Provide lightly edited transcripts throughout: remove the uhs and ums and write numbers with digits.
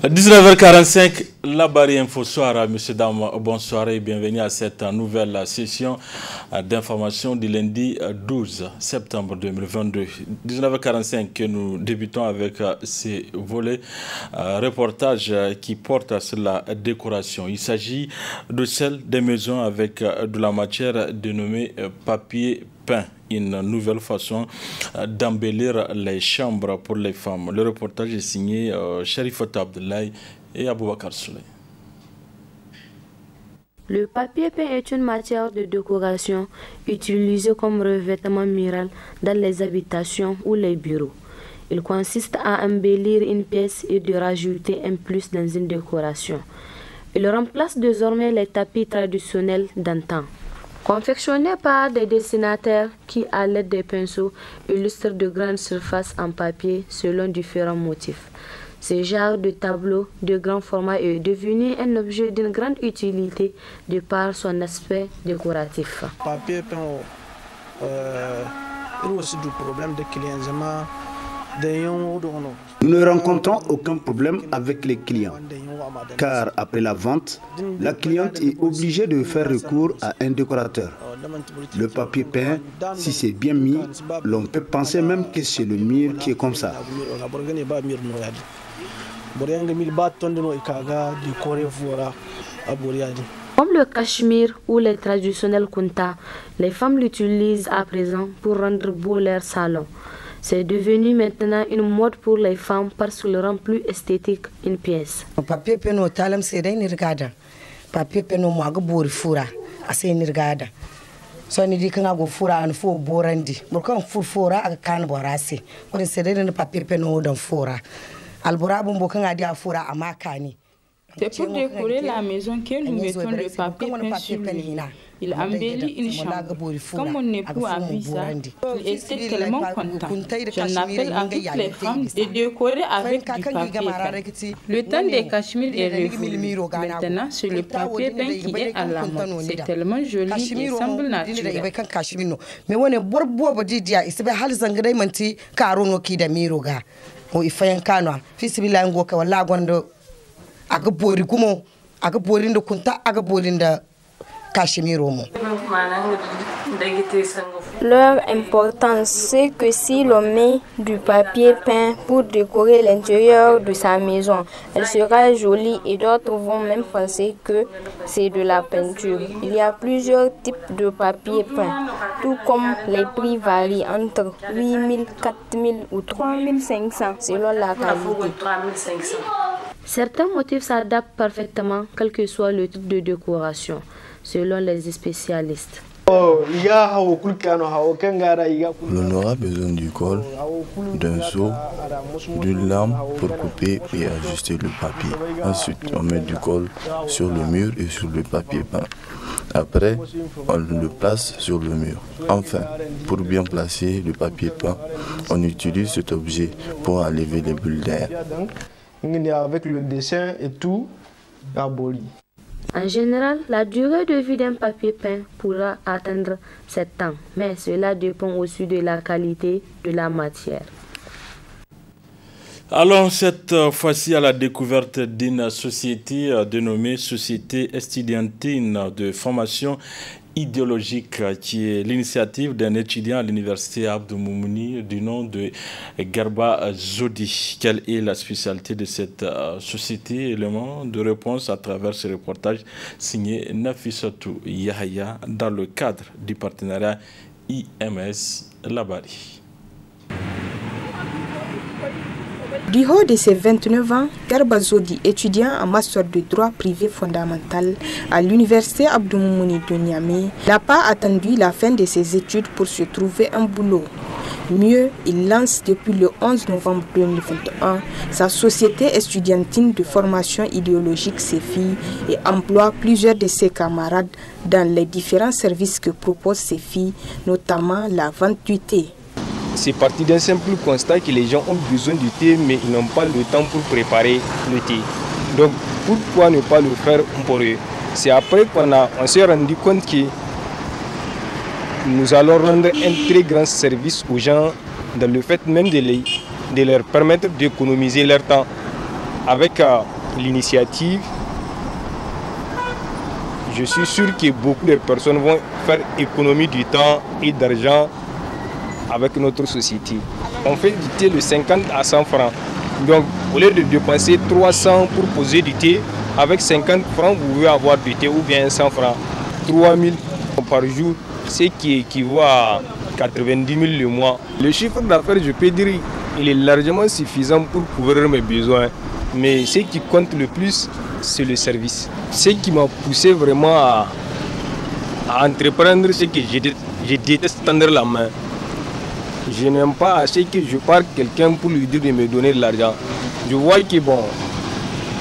19h45, la barrière Info Soir, messieurs, dames, bonsoir et bienvenue à cette nouvelle session d'information du lundi 12 septembre 2022. 19h45 que nous débutons avec ces volets reportages qui portent sur la décoration. Il s'agit de celle des maisons avec de la matière dénommée papier peint, une nouvelle façon d'embellir les chambres pour les femmes. Le reportage est signé Sherifata Abdoulaye et Aboubakar Souley. Le papier peint est une matière de décoration utilisée comme revêtement mural dans les habitations ou les bureaux. Il consiste à embellir une pièce et de rajouter un plus dans une décoration. Il remplace désormais les tapis traditionnels d'antan. Confectionné par des dessinateurs qui, à l'aide des pinceaux, illustrent de grandes surfaces en papier selon différents motifs. Ce genre de tableau de grand format est devenu un objet d'une grande utilité de par son aspect décoratif. Papier peint, il y a aussi du problème de clients. Nous ne rencontrons aucun problème avec les clients, car après la vente, la cliente est obligée de faire recours à un décorateur. Le papier peint, si c'est bien mis, l'on peut penser même que c'est le mur qui est comme ça. Comme le cachemire ou les traditionnels kunta, les femmes l'utilisent à présent pour rendre beau leur salon. C'est devenu maintenant une mode pour les femmes parce qu'il rend plus esthétique une pièce. Papier peint talam c'est d'un nirgada. Papier peint moi gabori fura, assez nirgada. So ni di kanga go fura an fo borandi. Burkan fura aga kan borasi. Ko c'est d'un papier peint dans fura. Albora bombo kanga dia fura amakani. C'est pour décorer la maison que nous mettons le papier peint sur lui. Il embellit une chambre. Comme mon époux a vu ça, il était tellement content. J'en appelle à toutes les femmes de décorer avec du papier peint. Le temps des cachemires est révolu. Maintenant, c'est le papier peint qui est à la mode. C'est tellement joli et semble naturel. Mais on est borbo didia, il se fait hal zangre manti karuno ki da miroga. O ifayan kanwa, fisibila ngoka wala gondo agabori kumo, agabori ndo kunta agabori nda. Leur importance, c'est que si l'on met du papier peint pour décorer l'intérieur de sa maison, elle sera jolie et d'autres vont même penser que c'est de la peinture. Il y a plusieurs types de papier peint, tout comme les prix varient entre 8 000, 4 000 ou 3 500 selon la qualité. Certains motifs s'adaptent parfaitement, quel que soit le type de décoration, selon les spécialistes. On aura besoin du col, d'un seau, d'une lame pour couper et ajuster le papier. Ensuite, on met du col sur le mur et sur le papier peint. Après, on le place sur le mur. Enfin, pour bien placer le papier peint, on utilise cet objet pour enlever les bulles d'air. Avec le dessin et tout, aboli. En général, la durée de vie d'un papier peint pourra atteindre 7 ans, mais cela dépend aussi de la qualité de la matière. Allons cette fois-ci à la découverte d'une société dénommée Société estudiantine de formation idéologique, qui est l'initiative d'un étudiant à l'université Abdou Moumouni du nom de Garba Zodi. Quelle est la spécialité de cette société? Élément de réponse à travers ce reportage signé Nafissatou Yahya dans le cadre du partenariat IMS Labari. Du haut de ses 29 ans, Garba Zodi, étudiant en master de droit privé fondamental à l'université Abdou Moumouni de Niamey, n'a pas attendu la fin de ses études pour se trouver un boulot. Mieux, il lance depuis le 11 novembre 2021 sa société estudiantine de formation idéologique CEFI et emploie plusieurs de ses camarades dans les différents services que proposent CEFI, notamment la vente du thé. C'est parti d'un simple constat que les gens ont besoin du thé, mais ils n'ont pas le temps pour préparer le thé. Donc, pourquoi ne pas le faire pour eux? C'est après qu'on s'est rendu compte que nous allons rendre un très grand service aux gens dans le fait même de leur permettre d'économiser leur temps. avec l'initiative, je suis sûr que beaucoup de personnes vont faire économie du temps et d'argent avec notre société. On fait du thé de 50 à 100 francs. Donc, au lieu de dépenser 300 pour poser du thé, avec 50 francs, vous pouvez avoir du thé ou bien 100 francs. 3000 par jour, ce qui équivaut à 90 000 le mois. Le chiffre d'affaires, je peux dire, il est largement suffisant pour couvrir mes besoins. Mais ce qui compte le plus, c'est le service. Ce qui m'a poussé vraiment à entreprendre, c'est que je déteste tendre la main. Je n'aime pas acheter que je parle quelqu'un pour lui dire de me donner de l'argent. Je vois que bon,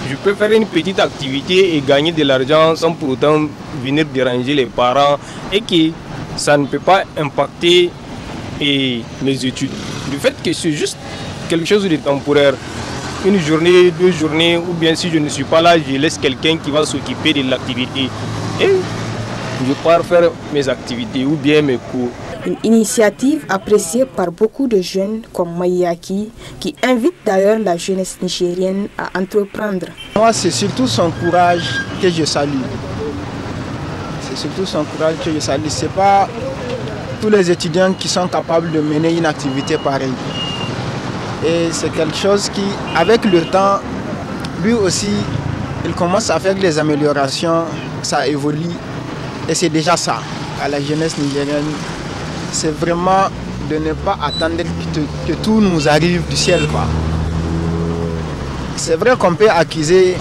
je peux faire une petite activité et gagner de l'argent sans pour autant venir déranger les parents et que ça ne peut pas impacter mes études. Du fait que c'est juste quelque chose de temporaire. Une journée, 2 journées, ou bien si je ne suis pas là, je laisse quelqu'un qui va s'occuper de l'activité. Et je pars faire mes activités ou bien mes cours. Une initiative appréciée par beaucoup de jeunes comme Mayaki, qui invite d'ailleurs la jeunesse nigérienne à entreprendre. Moi, c'est surtout son courage que je salue. C'est surtout son courage que je salue. Ce n'est pas tous les étudiants qui sont capables de mener une activité pareille. Et c'est quelque chose qui, avec le temps, lui aussi, il commence à faire des améliorations, ça évolue. Et c'est déjà ça, à la jeunesse nigérienne. C'est vraiment de ne pas attendre que tout nous arrive du ciel, quoi. C'est vrai qu'on peut accuser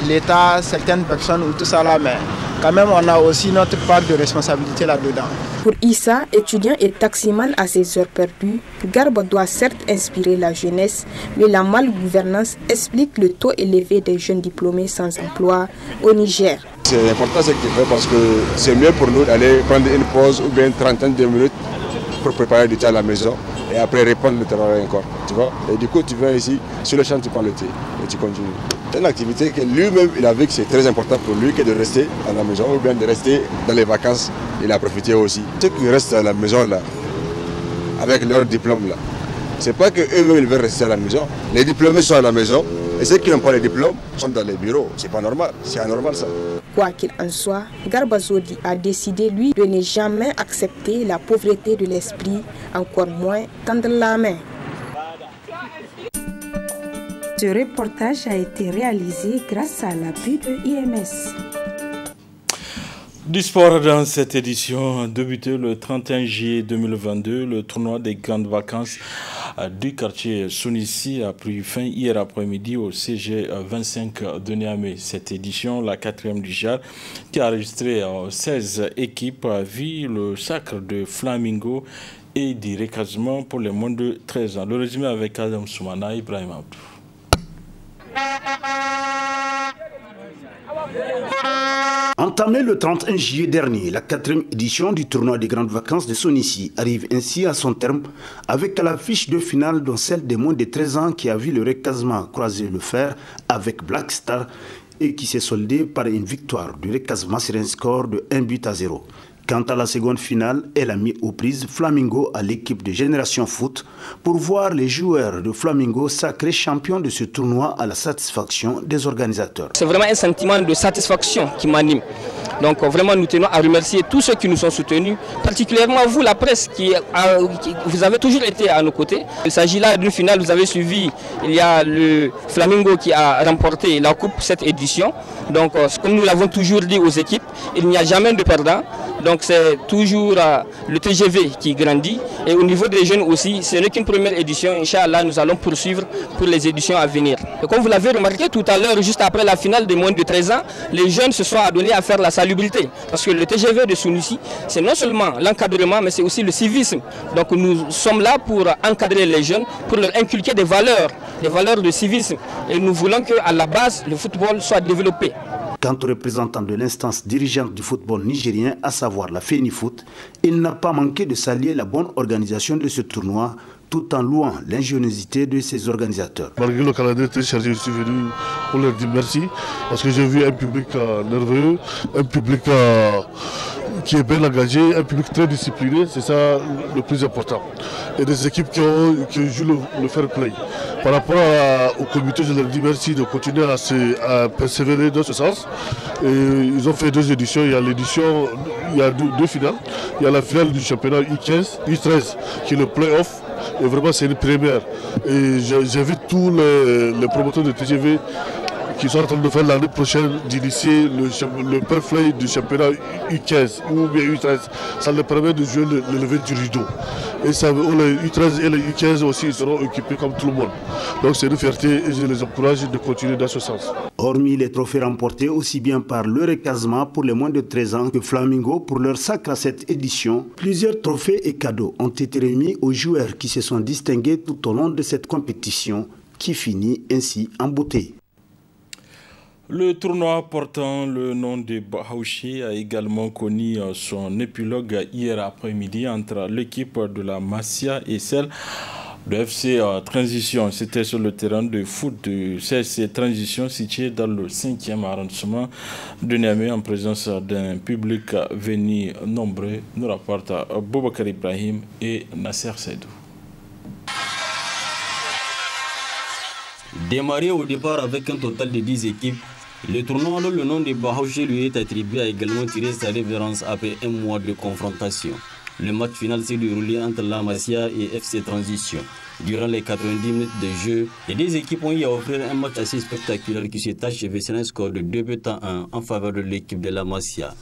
l'État, certaines personnes ou tout ça là, mais quand même on a aussi notre part de responsabilité là-dedans. Pour Issa, étudiant et taximan à ses heures perdues, Garba doit certes inspirer la jeunesse, mais la malgouvernance explique le taux élevé des jeunes diplômés sans emploi au Niger. C'est important ce qu'il fait parce que c'est mieux pour nous d'aller prendre une pause ou bien une trentaine de minutes pour préparer du thé à la maison et après reprendre le travail encore, tu vois. Et du coup tu viens ici, sur le champ tu prends le thé et tu continues. C'est une activité que lui-même il a vu que c'est très important pour lui que de rester à la maison ou bien de rester dans les vacances. Il a profité aussi. Ceux qui restent à la maison là, avec leur diplôme là, c'est pas qu'eux-mêmes ils veulent rester à la maison. Les diplômés sont à la maison et ceux qui n'ont pas les diplômes sont dans les bureaux. C'est pas normal, c'est anormal ça. Quoi qu'il en soit, Garba Zodi a décidé, lui, de ne jamais accepter la pauvreté de l'esprit, encore moins tendre la main. Ce reportage a été réalisé grâce à l'appui de IMS. Du sport dans cette édition, débuté le 31 juillet 2022, le tournoi des grandes vacances du quartier Sonissi a pris fin hier après-midi au CG 25 de Niamey. Cette édition, la 4e du JAR, qui a enregistré 16 équipes, a vu le sacre de Flamingo et du recasement pour les moins de 13 ans. Le résumé avec Adam Soumana et Ibrahim Abdou. Entamé le 31 juillet dernier, la 4e édition du tournoi des grandes vacances de Sonissi arrive ainsi à son terme avec à l'affiche de finale dont celle des moins de 13 ans qui a vu le recasement croiser le fer avec Black Star et qui s'est soldée par une victoire du recasement sur un score de 1-0. Quant à la seconde finale, elle a mis aux prises Flamingo à l'équipe de Génération Foot pour voir les joueurs de Flamingo sacrés champions de ce tournoi à la satisfaction des organisateurs. C'est vraiment un sentiment de satisfaction qui m'anime. Donc vraiment nous tenons à remercier tous ceux qui nous ont soutenus, particulièrement vous la presse vous avez toujours été à nos côtés. Il s'agit là d'une finale, vous avez suivi, il y a le Flamingo qui a remporté la coupe cette édition. Donc comme nous l'avons toujours dit aux équipes, il n'y a jamais de perdant. Donc c'est toujours le TGV qui grandit. Et au niveau des jeunes aussi, ce n'est qu'une première édition. Inch'Allah, nous allons poursuivre pour les éditions à venir. Et comme vous l'avez remarqué tout à l'heure, juste après la finale des moins de 13 ans, les jeunes se sont adonnés à faire la salubrité. Parce que le TGV de Sonissi, c'est non seulement l'encadrement, mais c'est aussi le civisme. Donc nous sommes là pour encadrer les jeunes, pour leur inculquer des valeurs de civisme. Et nous voulons qu'à la base, le football soit développé. Quant au représentant de l'instance dirigeante du football nigérien, à savoir la FENIFOOT, il n'a pas manqué de saluer la bonne organisation de ce tournoi, tout en louant l'ingéniosité de ses organisateurs. Malgré le calendrier très chargé, je suis venu pour leur dire merci, parce que j'ai vu un public nerveux, un public qui est bien engagé, un public très discipliné, c'est ça le plus important. Et des équipes qui jouent le fair play. Par rapport au comité, je leur dis merci de continuer à persévérer dans ce sens. Et ils ont fait 2 éditions. Il y a l'édition, il y a deux finales. Il y a la finale du championnat U15, U13, qui est le play-off. Et vraiment, c'est une première. Et j'invite tous les promoteurs de TGV qui sont en train de faire l'année prochaine d'initier le perflay du championnat U15 ou bien U13. Ça leur permet de jouer le lever du rideau. Et ça, les U13 et les U15 aussi seront équipés comme tout le monde. Donc c'est une fierté et je les encourage de continuer dans ce sens. Hormis les trophées remportés aussi bien par le recasement pour les moins de 13 ans que Flamingo pour leur sacre à cette édition, plusieurs trophées et cadeaux ont été remis aux joueurs qui se sont distingués tout au long de cette compétition qui finit ainsi en beauté. Le tournoi portant le nom de Bahaouchi a également connu son épilogue hier après-midi entre l'équipe de la Masia et celle de FC Transition. C'était sur le terrain de foot de CSC Transition situé dans le 5e arrondissement de Niamey en présence d'un public venu nombreux, nous rapportent Boubacar Ibrahim et Nasser Seydou. Démarré au départ avec un total de 10 équipes, le tournoi dont le nom de Bahaouchi lui est attribué a également tiré sa révérence après un mois de confrontation. Le match final s'est déroulé entre la Masia et FC Transition. Durant les 90 minutes de jeu, les deux équipes ont eu à offrir un match assez spectaculaire qui s'est achevé sur un score de 2-1 en faveur de l'équipe de la Masia.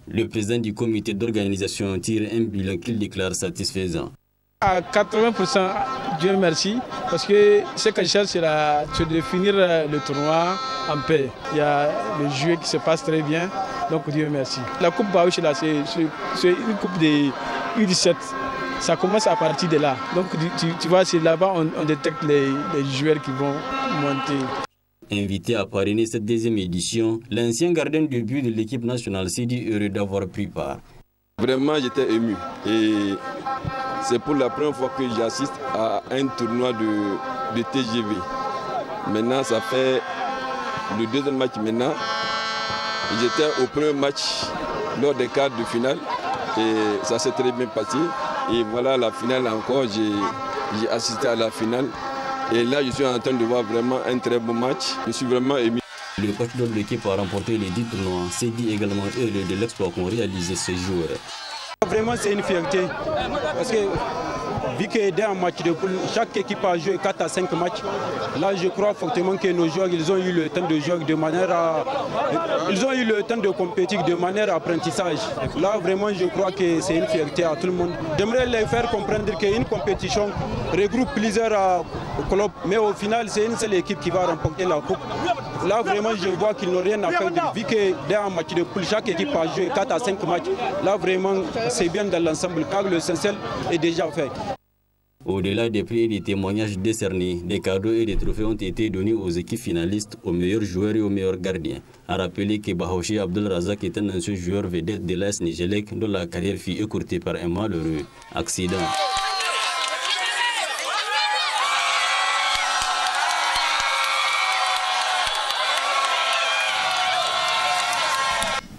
Le président du comité d'organisation tire un bilan qu'il déclare satisfaisant. À 80%, Dieu merci, parce que ce que je cherche, c'est de finir le tournoi en paix. Il y a le jeu qui se passe très bien, donc Dieu merci. La Coupe Bahaouchi, c'est une coupe de U17. Ça commence à partir de là. Donc tu vois, c'est là-bas on détecte les joueurs qui vont monter. Invité à parrainer cette deuxième édition, l'ancien gardien de but de l'équipe nationale s'est dit heureux d'avoir pris part. Vraiment, j'étais ému. Et c'est pour la première fois que j'assiste à un tournoi de TGV. Maintenant, ça fait le deuxième match maintenant. J'étais au premier match lors des quarts de finale et ça s'est très bien passé. Et voilà la finale encore, j'ai assisté à la finale. Et là, je suis en train de voir vraiment un très beau match. Je suis vraiment ému. Le coach de l'équipe a remporté les 10 tournois. C'est dit également heureux de l'exploit qu'ont réalisé ces joueurs. Vraiment, c'est une fierté. Parce que vu que dans un match de poule, chaque équipe a joué 4 à 5 matchs. Là, je crois fortement que nos joueurs, ils ont eu le temps de jouer de manière ils ont eu le temps de compétir de manière apprentissage. Là, vraiment, je crois que c'est une fierté à tout le monde. J'aimerais les faire comprendre qu'une compétition regroupe plusieurs clubs, mais au final, c'est une seule équipe qui va remporter la coupe. Là, vraiment, je vois qu'ils n'ont rien à faire. Vu que dans un match de poule, chaque équipe a joué 4 à 5 matchs. Là, vraiment, c'est bien dans l'ensemble, car l'essentiel est déjà fait. Au-delà des prix et des témoignages décernés, des cadeaux et des trophées ont été donnés aux équipes finalistes, aux meilleurs joueurs et aux meilleurs gardiens. A rappeler que Bahaouchi Abdel Razak est un ancien joueur vedette de l'AS Nigelec dont la carrière fut écourtée par un malheureux accident.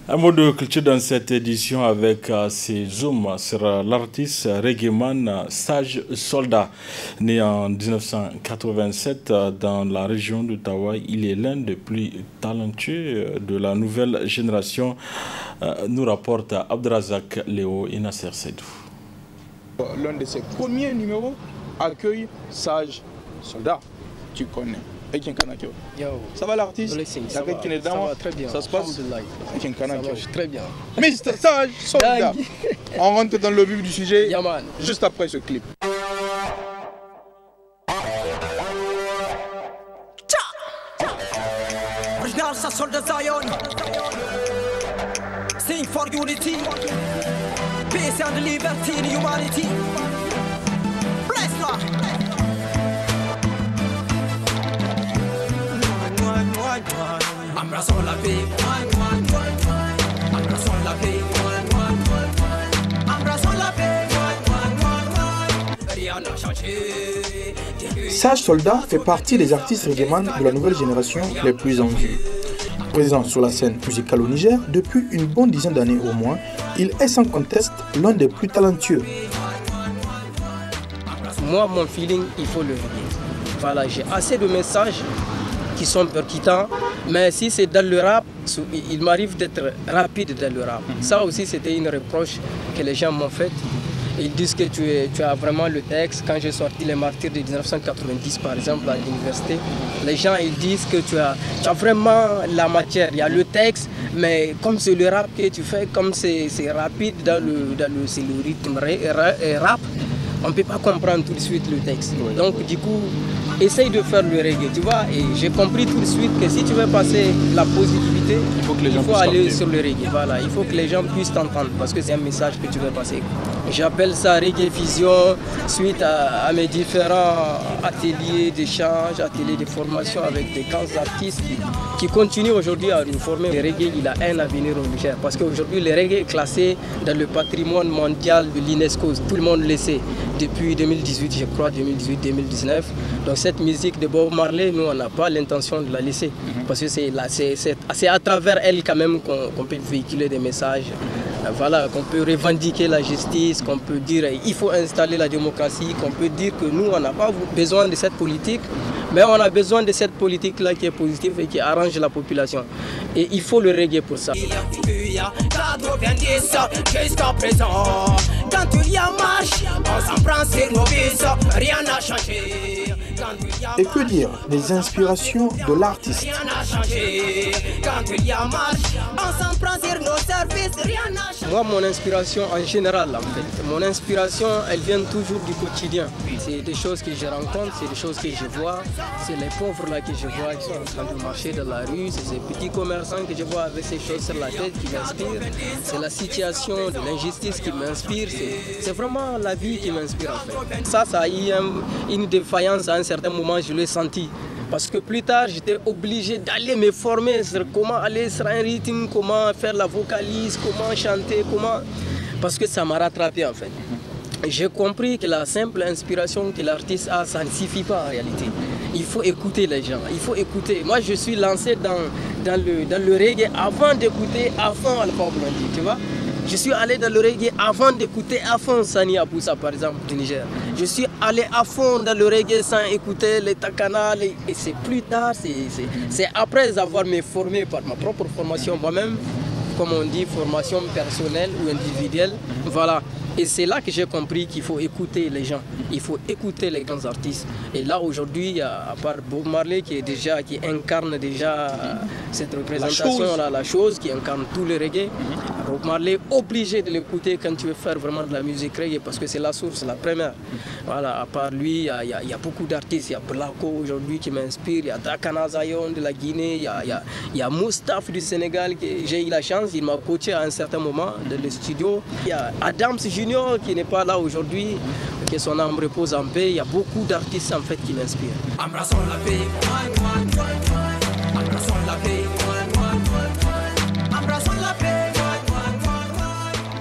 Un mot de culture dans cette édition avec ses zooms sur l'artiste reggaeman Sage Soldat. Né en 1987 dans la région d'Ottawa, il est l'un des plus talentueux de la nouvelle génération, nous rapporte Abdrazak Léo et Nasser Seydou. L'un de ses premiers numéros accueille Sage Soldat. Tu connais. Ça va l'artiste? Ça va très bien. Ça se passe? Très bien. Mister Sage Soldat. On rentre dans le vif du sujet juste après ce clip. Original Soldat Zion. Sing for unity. Peace and liberty in humanity. Bless God. Embrassons la paix, embrassons la paix, embrassons la paix, rien n'a changé. Sage Soldat fait partie des artistes reggaeman de la nouvelle génération les plus en vue. Présent sur la scène musicale au Niger depuis une bonne dizaine d'années au moins, il est sans conteste l'un des plus talentueux. Moi, mon feeling, il faut le reggae. Voilà, j'ai assez de messages qui sont percutants, mais si c'est dans le rap, il m'arrive d'être rapide dans le rap. Ça aussi, c'était une reproche que les gens m'ont faite. Ils disent que tu as vraiment le texte. Quand j'ai sorti Les Martyrs de 1990, par exemple, à l'université, les gens ils disent que tu as vraiment la matière. Il y a le texte, mais comme c'est le rap que tu fais, comme c'est rapide, c'est le rythme rap, on ne peut pas comprendre tout de suite le texte. Donc du coup, essaye de faire le reggae, tu vois. Et j'ai compris tout de suite que si tu veux passer la positivité, il faut aller sur le reggae. Voilà, il faut que les gens puissent t'entendre parce que c'est un message que tu veux passer. J'appelle ça Reggae Fusion suite à mes différents ateliers d'échange, ateliers de formation avec des grands artistes qui continuent aujourd'hui à nous former. Le reggae, il a un avenir au Niger parce qu'aujourd'hui, le reggae est classé dans le patrimoine mondial de l'UNESCO. Tout le monde le sait depuis 2018, je crois, 2018-2019. Donc cette musique de Bob Marley, nous, on n'a pas l'intention de la laisser parce que c'est à travers elle quand même qu'on peut véhiculer des messages. Voilà, qu'on peut revendiquer la justice, qu'on peut dire il faut installer la démocratie, qu'on peut dire que nous, on n'a pas besoin de cette politique, mais on a besoin de cette politique-là qui est positive et qui arrange la population. Et il faut le reggae pour ça. Jusqu'à présent, quand il y a marche, on s'en prend sur nos vies, rien n'a changé. Et que dire des inspirations de l'artiste? Rien n'a changé. Quand il y a marche, on s'en prend sur nos services, rien n'a changé. Moi, mon inspiration en général, en fait, mon inspiration, elle vient toujours du quotidien. C'est des choses que je rencontre, c'est des choses que je vois, c'est les pauvres là que je vois qui sont en train de marcher dans la rue, c'est ces petits commerçants que je vois avec ces choses sur la tête qui m'inspirent, c'est la situation de l'injustice qui m'inspire, c'est vraiment la vie qui m'inspire en fait. Ça a eu une défaillance à un certain moment, je l'ai senti. Parce que plus tard, j'étais obligé d'aller me former sur comment aller sur un rythme, comment faire la vocalise, comment chanter, comment... Parce que ça m'a rattrapé en fait. J'ai compris que la simple inspiration que l'artiste a, ça ne suffit pas en réalité. Il faut écouter les gens, il faut écouter. Moi, je suis lancé dans le reggae avant d'écouter à fond Alpha Blondy, tu vois. Je suis allé dans le reggae avant d'écouter à fond Sani Aboussa, par exemple, du Niger. Je suis allé à fond dans le reggae sans écouter les Takana. Et c'est plus tard, c'est après avoir me formé par ma propre formation moi-même, comme on dit, formation personnelle ou individuelle. Voilà. Et c'est là que j'ai compris qu'il faut écouter les gens, il faut écouter les grands artistes. Et là aujourd'hui, à part Bob Marley qui incarne déjà cette représentation-là, la chose, qui incarne tout le reggae, Bob Marley est obligé de l'écouter quand tu veux faire vraiment de la musique reggae parce que c'est la source, la première. Voilà, à part lui, il y a beaucoup d'artistes, il y a Blako aujourd'hui qui m'inspire, il y a Dakana Zion de la Guinée, il y a Moustapha du Sénégal, j'ai eu la chance, il m'a coaché à un certain moment dans le studio. Il y a Adams Junior qui n'est pas là aujourd'hui, que son âme repose en paix. Il y a beaucoup d'artistes en fait qui m'inspirent. Embrassons la paix, embrassons la paix, embrassons la paix.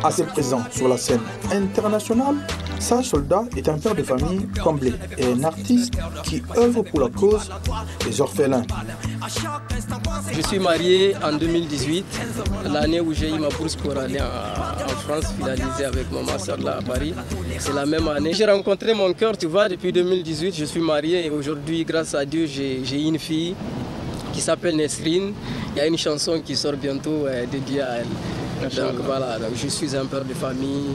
Assez présent sur la scène internationale, Sage Soldat est un père de famille comblé et un artiste qui œuvre pour la cause des orphelins. Je suis marié en 2018, l'année où j'ai eu ma bourse pour aller en France, finaliser avec mon master là à Paris. C'est la même année. J'ai rencontré mon cœur, tu vois, depuis 2018, je suis marié et aujourd'hui, grâce à Dieu, j'ai une fille qui s'appelle Nesrine. Il y a une chanson qui sort bientôt dédiée à elle. Donc voilà, donc je suis un père de famille.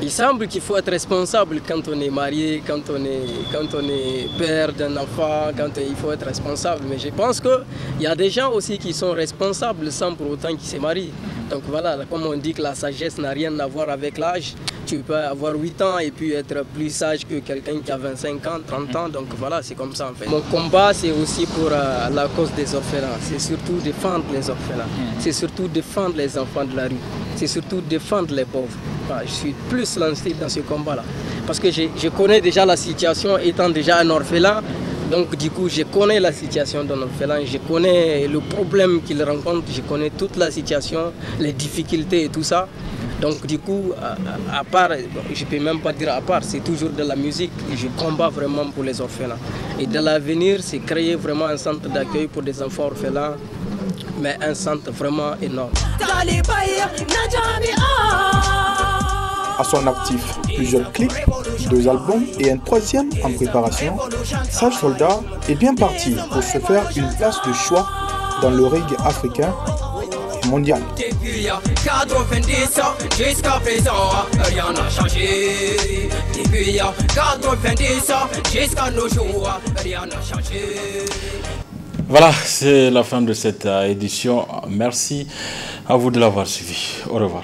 Il semble qu'il faut être responsable quand on est marié, quand on est père d'un enfant, il faut être responsable. Mais je pense qu'il y a des gens aussi qui sont responsables sans pour autant qu'ils se marient. Donc voilà, comme on dit que la sagesse n'a rien à voir avec l'âge, tu peux avoir 8 ans et puis être plus sage que quelqu'un qui a 25 ans, 30 ans. Donc voilà, c'est comme ça en fait. Mon combat, c'est aussi pour la cause des orphelins. C'est surtout défendre les orphelins. C'est surtout défendre les enfants de la rue. C'est surtout défendre les pauvres. Voilà, je suis plus lancé dans ce combat-là. Parce que je connais déjà la situation étant déjà un orphelin. Donc du coup, je connais la situation d'un orphelin, je connais le problème qu'il rencontre, je connais toute la situation, les difficultés et tout ça. Donc du coup, à part, je ne peux même pas dire à part, c'est toujours de la musique et je combats vraiment pour les orphelins. Et dans l'avenir, c'est créer vraiment un centre d'accueil pour des enfants orphelins, mais un centre vraiment énorme. À son actif, plusieurs clips, 2 albums et un 3e en préparation, Sage Soldat est bien parti pour se faire une place de choix dans le reggae africain et mondial. Depuis 90 jusqu'à présent, rien n'a changé. Depuis 90 jusqu'à nos jours, rien n'a changé. Voilà, c'est la fin de cette édition. Merci à vous de l'avoir suivi. Au revoir.